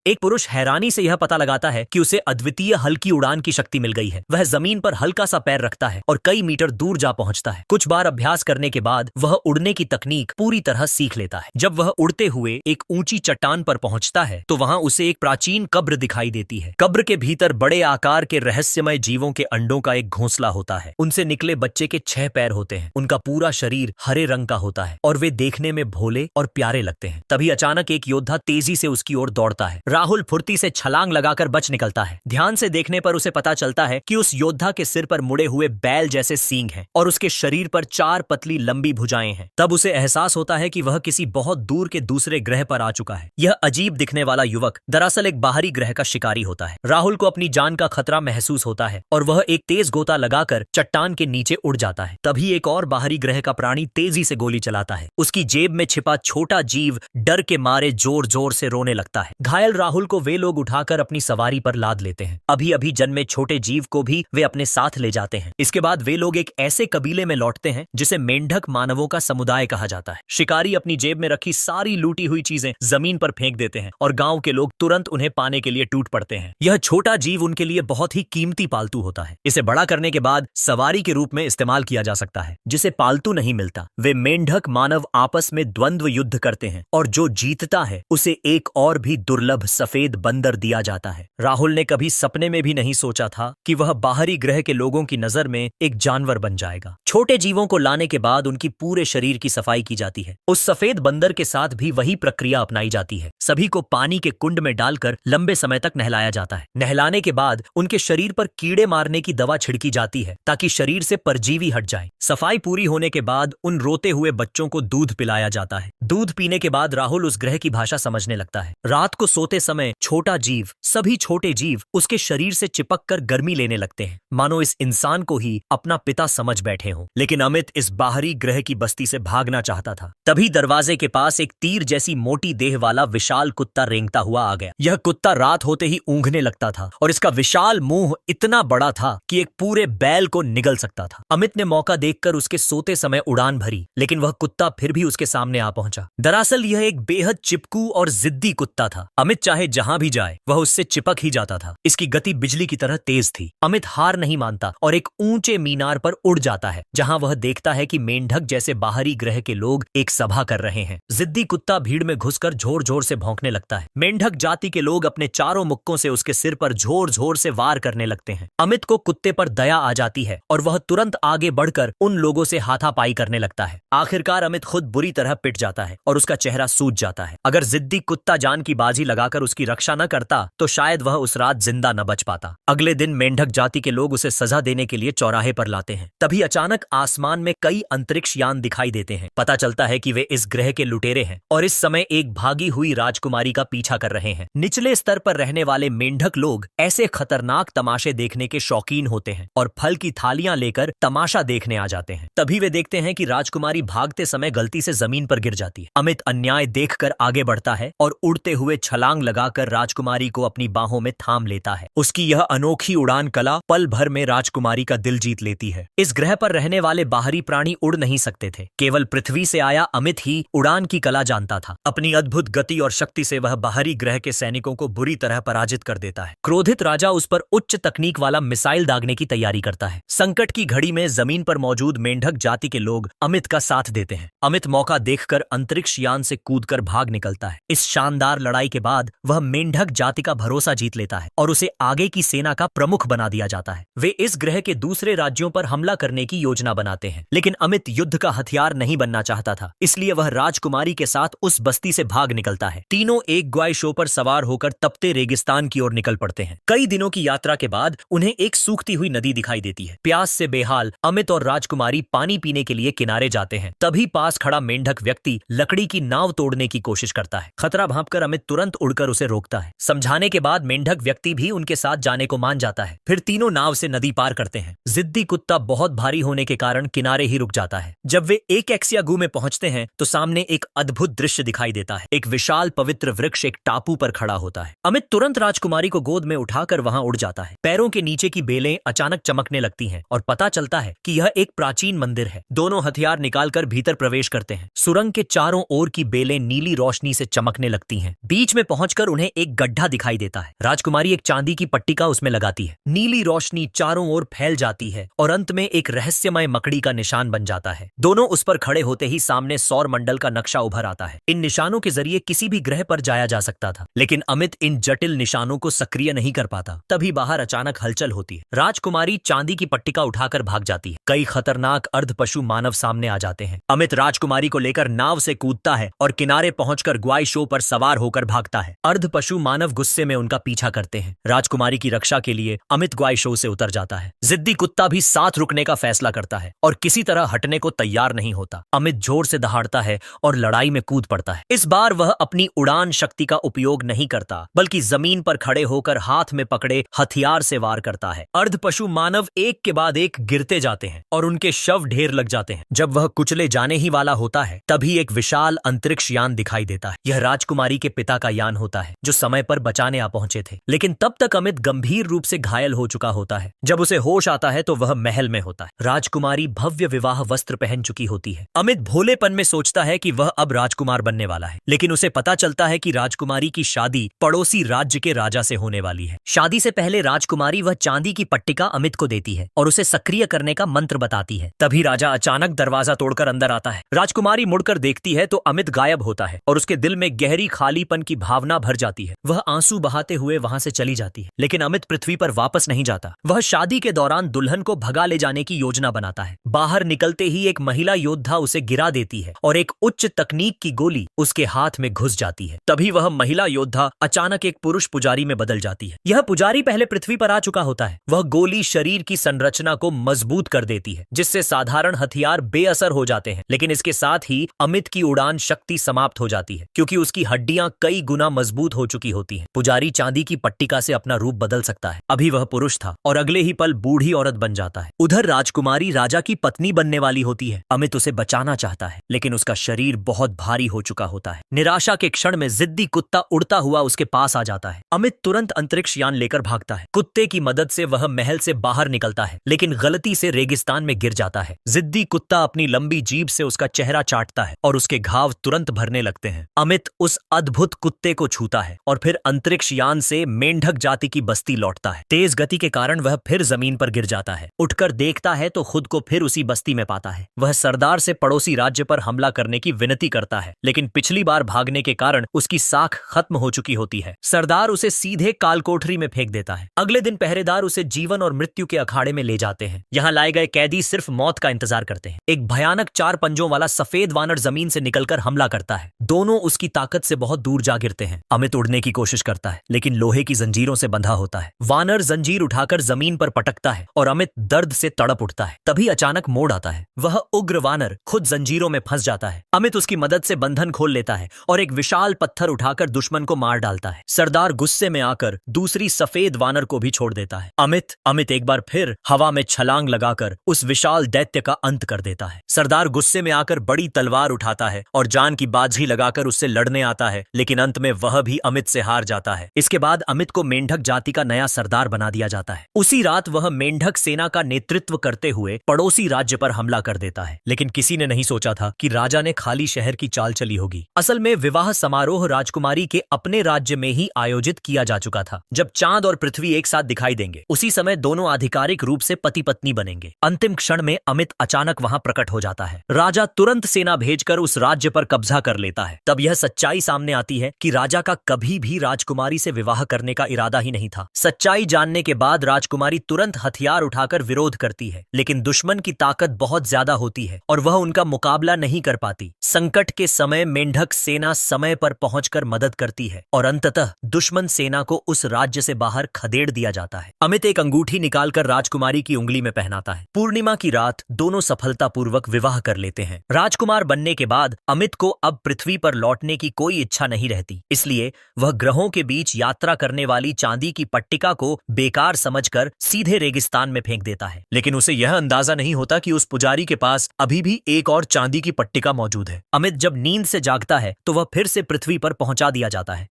एक पुरुष हैरानी से यह पता लगाता है कि उसे अद्वितीय हल्की उड़ान की शक्ति मिल गई है। वह जमीन पर हल्का सा पैर रखता है और कई मीटर दूर जा पहुंचता है। कुछ बार अभ्यास करने के बाद वह उड़ने की तकनीक पूरी तरह सीख लेता है। जब वह उड़ते हुए एक ऊंची चट्टान पर पहुंचता है तो वहां उसे एक प्राचीन कब्र दिखाई देती है। कब्र के भीतर बड़े आकार के रहस्यमय जीवों के अंडों का एक घोंसला होता है। उनसे निकले बच्चे के 6 पैर होते हैं। उनका पूरा शरीर हरे रंग का होता है और वे देखने में भोले और प्यारे लगते हैं। तभी अचानक एक योद्धा तेजी से उसकी ओर दौड़ता है। राहुल फुर्ती से छलांग लगाकर बच निकलता है। ध्यान से देखने पर उसे पता चलता है कि उस योद्धा के सिर पर मुड़े हुए बैल जैसे सींग हैं और उसके शरीर पर 4 पतली लंबी भुजाएं हैं। तब उसे एहसास होता है कि वह किसी बहुत दूर के दूसरे ग्रह पर आ चुका है। यह अजीब दिखने वाला युवक दरअसल एक बाहरी ग्रह का शिकारी होता है। राहुल को अपनी जान का खतरा महसूस होता है और वह एक तेज गोता लगाकर चट्टान के नीचे उड़ जाता है। तभी एक और बाहरी ग्रह का प्राणी तेजी से गोली चलाता है। उसकी जेब में छिपा छोटा जीव डर के मारे जोर जोर से रोने लगता है। घायल राहुल को वे लोग उठाकर अपनी सवारी पर लाद लेते हैं। अभी अभी जन्मे छोटे जीव को भी वे अपने साथ ले जाते हैं। इसके बाद वे लोग एक ऐसे कबीले में लौटते हैं जिसे मेंढक मानवों का समुदाय कहा जाता है। शिकारी अपनी जेब में रखी सारी लूटी हुई चीजें जमीन पर फेंक देते हैं और गांव के लोग तुरंत उन्हें पाने के लिए टूट पड़ते हैं। यह छोटा जीव उनके लिए बहुत ही कीमती पालतू होता है। इसे बड़ा करने के बाद सवारी के रूप में इस्तेमाल किया जा सकता है। जिसे पालतू नहीं मिलता वे मेंढक मानव आपस में द्वंद्व युद्ध करते हैं और जो जीतता है उसे एक और भी दुर्लभ सफेद बंदर दिया जाता है। राहुल ने कभी सपने में भी नहीं सोचा था कि वह बाहरी ग्रह के लोगों की नजर में एक जानवर बन जाएगा। छोटे जीवों को लाने के बाद उनकी पूरे शरीर की सफाई की जाती है। उस सफेद बंदर के साथ भी वही प्रक्रिया अपनाई जाती है। सभी को पानी के कुंड में डालकर लंबे समय तक नहलाया जाता है। नहलाने के बाद उनके शरीर पर कीड़े मारने की दवा छिड़की जाती है ताकि शरीर से परजीवी हट जाए। सफाई पूरी होने के बाद उन रोते हुए बच्चों को दूध पिलाया जाता है। दूध पीने के बाद राहुल उस ग्रह की भाषा समझने लगता है। रात को सोते समय सभी छोटे जीव उसके शरीर से चिपक कर गर्मी लेने लगते हैं, मानो इस इंसान को ही अपना पिता समझ बैठे हों। लेकिन अमित इस बाहरी ग्रह की बस्ती से भागना चाहता था। तभी दरवाजे के पास एक तीर जैसी मोटी देह वाला विशाल कुत्ता रेंगता हुआ आ गया। यह कुत्ता रात होते ही ऊँघने लगता था और इसका विशाल मुंह इतना बड़ा था कि एक पूरे बैल को निगल सकता था। अमित ने मौका देखकर उसके सोते समय उड़ान भरी, लेकिन वह कुत्ता फिर भी उसके सामने आ पहुंचा। दरअसल यह एक बेहद चिपकू और जिद्दी कुत्ता था। अमित चाहे जहां भी जाए वह उससे चिपक ही जाता था। इसकी गति बिजली की तरह तेज थी। अमित हार नहीं मानता और एक ऊंचे मीनार पर उड़ जाता है जहां वह देखता है कि मेंढक जैसे बाहरी ग्रह के लोग एक सभा कर रहे हैं। जिद्दी कुत्ता भीड़ में घुसकर जोर जोर से भौंकने लगता है। मेंढक जाति के लोग अपने चारों मुक्कों से उसके सिर पर जोर जोर से वार करने लगते हैं। अमित को कुत्ते पर दया आ जाती है और वह तुरंत आगे बढ़कर उन लोगों से हाथापाई करने लगता है। आखिरकार अमित खुद बुरी तरह पिट जाता है और उसका चेहरा सूज जाता है। अगर जिद्दी कुत्ता जान की बाजी लगाकर उसकी रक्षा न करता तो शायद वह उस रात जिंदा न बच पाता। अगले दिन मेंढक जाति के लोग उसे सजा देने के लिए चौराहे पर लाते हैं। तभी अचानक आसमान में कई अंतरिक्ष यान दिखाई देते हैं। पता चलता है कि वे इस ग्रह के लुटेरे हैं और इस समय एक भागी हुई राजकुमारी का पीछा कर रहे हैं। निचले स्तर पर रहने वाले मेंढक लोग ऐसे खतरनाक तमाशे देखने के शौकीन होते हैं और फल की थालियां लेकर तमाशा देखने आ जाते हैं। तभी वे देखते हैं कि राजकुमारी भागते समय गलती से जमीन पर गिर जाती है। अमित अन्याय देखकर आगे बढ़ता है और उड़ते हुए छलांग लगाकर राजकुमारी को अपनी बाहों में थाम लेता है। उसकी यह अनोखी उड़ान कला पल भर में राजकुमारी का दिल जीत लेती है। इस ग्रह पर रहने वाले बाहरी प्राणी उड़ नहीं सकते थे। केवल पृथ्वी से आया अमित ही उड़ान की कला जानता था। अपनी अद्भुत गति और शक्ति से वह बाहरी ग्रह के सैनिकों को बुरी तरह पराजित कर देता है। क्रोधित राजा उस पर उच्च तकनीक वाला मिसाइल दागने की तैयारी करता है। संकट की घड़ी में जमीन पर मौजूद मेंढक जाति के लोग अमित का साथ देते हैं। अमित मौका देखकर अंतरिक्ष यान से कूदकर भाग निकलता है। इस शानदार लड़ाई के बाद वह मेंढक जाति का भरोसा जीत लेता है और उसे आगे की सेना का प्रमुख बना दिया जाता है। वे इस ग्रह के दूसरे राज्यों पर हमला करने की योजना बनाते हैं, लेकिन अमित युद्ध का हथियार नहीं बनना चाहता था, इसलिए वह राजकुमारी के साथ उस बस्ती से भाग निकलता है। तीनों एक ग्वाई शो पर सवार होकर तपते रेगिस्तान की ओर निकल पड़ते हैं। कई दिनों की यात्रा के बाद उन्हें एक सूखती हुई नदी दिखाई देती है। प्यास से बेहाल अमित और राजकुमारी पानी पीने के लिए किनारे जाते हैं। तभी पास खड़ा मेंढक व्यक्ति लकड़ी की नाव तोड़ने की कोशिश करता है। खतरा भांपकर अमित तुरंत उड़कर उसे रोकता है। समझाने के बाद मेंढक व्यक्ति भी उनके साथ जाने को मान जाता है। फिर तीनों नाव से नदी पार करते हैं। जिद्दी कुत्ता बहुत भारी होने के कारण किनारे ही रुक जाता है। जब वे एक एक्सियागू में पहुंचते हैं तो सामने एक अद्भुत दृश्य दिखाई देता है। एक विशाल पवित्र वृक्ष एक टापू पर खड़ा होता है। अमित तुरंत राजकुमारी को गोद में उठाकर वहां उड़ जाता है। पैरों के नीचे की बेलें अचानक चमकने लगती हैं और पता चलता है कि यह एक प्राचीन मंदिर है। दोनों हथियार निकालकर भीतर प्रवेश करते हैं। सुरंग के चारों ओर की बेलें नीली रोशनी से चमकने लगती हैं। बीच में पहुंच पहुंचकर उन्हें एक गड्ढा दिखाई देता है। राजकुमारी एक चांदी की पट्टिका उसमें लगाती है। नीली रोशनी चारों ओर फैल जाती है और अंत में एक रहस्यमय मकड़ी का निशान बन जाता है। दोनों उस पर खड़े होते ही सामने सौर मंडल का नक्शा उभर आता है। इन निशानों के जरिए किसी भी ग्रह पर जाया जा सकता था, लेकिन अमित इन जटिल निशानों को सक्रिय नहीं कर पाता। तभी बाहर अचानक हलचल होती है। राजकुमारी चांदी की पट्टिका उठाकर भाग जाती है। कई खतरनाक अर्ध पशु मानव सामने आ जाते हैं। अमित राजकुमारी को लेकर नाव से कूदता है और किनारे पहुंचकर ग्वाई शो पर सवार होकर भागता है। अर्ध पशु मानव गुस्से में उनका पीछा करते हैं। राजकुमारी की रक्षा के लिए अमित ग्वाई शो से उतर जाता है। जिद्दी कुत्ता भी साथ रुकने का फैसला करता है और किसी तरह हटने को तैयार नहीं होता। अमित जोर से दहाड़ता है और लड़ाई में कूद पड़ता है। इस बार वह अपनी उड़ान शक्ति का उपयोग नहीं करता, बल्कि जमीन पर खड़े होकर हाथ में पकड़े हथियार से वार करता है। अर्ध पशु मानव एक के बाद एक गिरते जाते हैं और उनके शव ढेर लग जाते हैं। जब वह कुचले जाने ही वाला होता है, तभी एक विशाल अंतरिक्ष यान दिखाई देता है। यह राजकुमारी के पिता का यान होता है, जो समय पर बचाने आ पहुंचे थे। लेकिन तब तक अमित गंभीर रूप से घायल हो चुका होता है। जब उसे होश आता है तो वह महल में होता है। राजकुमारी भव्य विवाह वस्त्र पहन चुकी होती है। अमित भोलेपन में सोचता है कि वह अब राजकुमार बनने वाला है, लेकिन उसे पता चलता है कि राजकुमारी की शादी पड़ोसी राज्य के राजा से होने वाली है। शादी से पहले राजकुमारी वह चांदी की पट्टिका अमित को देती है और उसे सक्रिय करने का मंत्र बताती है। तभी राजा अचानक दरवाजा तोड़कर अंदर आता है। राजकुमारी मुड़कर देखती है तो अमित गायब होता है और उसके दिल में गहरी खालीपन की भावना भर जाती है। वह आंसू बहाते हुए वहां से चली जाती है, लेकिन अमित पृथ्वी पर वापस नहीं जाता। वह शादी के दौरान दुल्हन को भगा ले जाने की योजना बनाता है। बाहर निकलते ही एक महिला योद्धा उसे गिरा देती है और एक उच्च तकनीक की गोली उसके हाथ में घुस जाती है। तभी वह महिला योद्धा अचानक एक पुरुष पुजारी में बदल जाती है। यह पुजारी पहले पृथ्वी पर आ चुका होता है। वह गोली शरीर की संरचना को मजबूत कर देती है, जिससे साधारण हथियार बेअसर हो जाते हैं। लेकिन इसके साथ ही अमित की उड़ान शक्ति समाप्त हो जाती है, क्योंकि उसकी हड्डियां कई गुना मजबूत हो चुकी होती हैं। पुजारी चांदी की पट्टिका से अपना रूप बदल सकता है। अभी वह पुरुष था और अगले ही पल बूढ़ी औरत बन जाता है। उधर राजकुमारी राजा की पत्नी बनने वाली होती है। अमित उसे बचाना चाहता है, लेकिन उसका शरीर बहुत भारी हो चुका होता है। निराशा के क्षण में जिद्दी कुत्ता उड़ता हुआ उसके पास आ जाता है। अमित तुरंत अंतरिक्ष यान लेकर भागता है। कुत्ते की मदद से वह महल से बाहर निकलता है, लेकिन गलती से रेगिस्तान में गिर जाता है। जिद्दी कुत्ता अपनी लंबी जीभ से उसका चेहरा चाटता है और उसके घाव तुरंत भरने लगते हैं। अमित उस अद्भुत कुत्ते को छूता है और फिर अंतरिक्ष यान से मेंढक जाति की बस्ती लौटता है। तेज गति के कारण वह फिर जमीन पर गिर जाता है। उठकर देखता है तो खुद को फिर उसी बस्ती में पाता है। वह सरदार से पड़ोसी राज्य पर हमला करने की विनती करता है, लेकिन पिछली बार भागने के कारण उसकी साख खत्म हो चुकी होती है। सरदार उसे सीधे कालकोठरी में फेंक देता है। अगले दिन पहरेदार उसे जीवन और मृत्यु के अखाड़े में ले जाते हैं। यहाँ लाए गए कैदी सिर्फ मौत का इंतजार करते हैं। एक भयानक 4 पंजों वाला सफेद वानर जमीन से निकलकर हमला करता है। दोनों उसकी ताकत से बहुत दूर जा गिरते हैं। अमित उड़ने की कोशिश करता है, लेकिन लोहे की जंजीरों से बंधा होता है। वानर जंजीर उठाकर जमीन पर पटकता है और अमित दर्द से तड़प उठता है। तभी अचानक मोड़ आता है। वह उग्र वानर खुद जंजीरों में फंस जाता है। अमित उसकी मदद से बंधन खोल लेता है और एक विशाल पत्थर उठाकर दुश्मन को मार डालता है। सरदार गुस्से में आकर दूसरी सफेद वानर को भी छोड़ देता है। अमित एक बार फिर हवा में छलांग लगाकर उस विशाल दैत्य का अंत कर देता है। सरदार गुस्से में आकर बड़ी तलवार उठाता है और जान की बाजी लगाकर उससे लड़ने आता है, लेकिन अंत में वह भी अमित से हार जाता है। इसके बाद अमित को मेंढक जाति का नया सरदार बना दिया जाता है। उसी रात वह मेंढक सेना का नेतृत्व करते हुए पड़ोसी राज्य पर हमला कर देता है, लेकिन किसी ने नहीं सोचा था कि राजा ने खाली शहर की चाल चली होगी। असल में विवाह समारोह राजकुमारी के अपने राज्य में ही आयोजित किया जा चुका था। जब चांद और पृथ्वी एक साथ दिखाई देंगे, उसी समय दोनों आधिकारिक रूप से पति पत्नी बनेंगे। अंतिम क्षण में अमित अचानक वहां प्रकट हो जाता है। राजा तुरंत सेना भेजकर उस राज्य पर कब्जा कर लेता है। तब यह सच्चाई सामने आती है कि राजा का कभी भी राजकुमारी से विवाह करने का इरादा ही नहीं था। सच्चाई जानने के बाद राजकुमारी तुरंत हथियार उठाकर विरोध करती है, लेकिन दुश्मन की ताकत बहुत ज्यादा होती है और वह उनका मुकाबला नहीं कर पाती। संकट के समय मेंढक सेना समय पर पहुंचकर मदद करती है और अंततः दुश्मन सेना को उस राज्य से बाहर खदेड़ दिया जाता है। अमित एक अंगूठी निकालकर राजकुमारी की उंगली में पहनाता है। पूर्णिमा की रात दोनों सफलतापूर्वक विवाह कर लेते हैं। राजकुमार बनने के बाद अमित को अब पृथ्वी पर लौटने की कोई इच्छा नहीं रहती, इसलिए वह ग्रहों के बीच यात्रा करने वाली चांदी की पट्टिका को बेकार समझकर सीधे रेगिस्तान में फेंक देता है। लेकिन उसे यह अंदाजा नहीं होता कि उस पुजारी के पास अभी भी एक और चांदी की पट्टिका मौजूद है। अमित जब नींद से जागता है तो वह फिर से पृथ्वी पर पहुंचा दिया जाता है।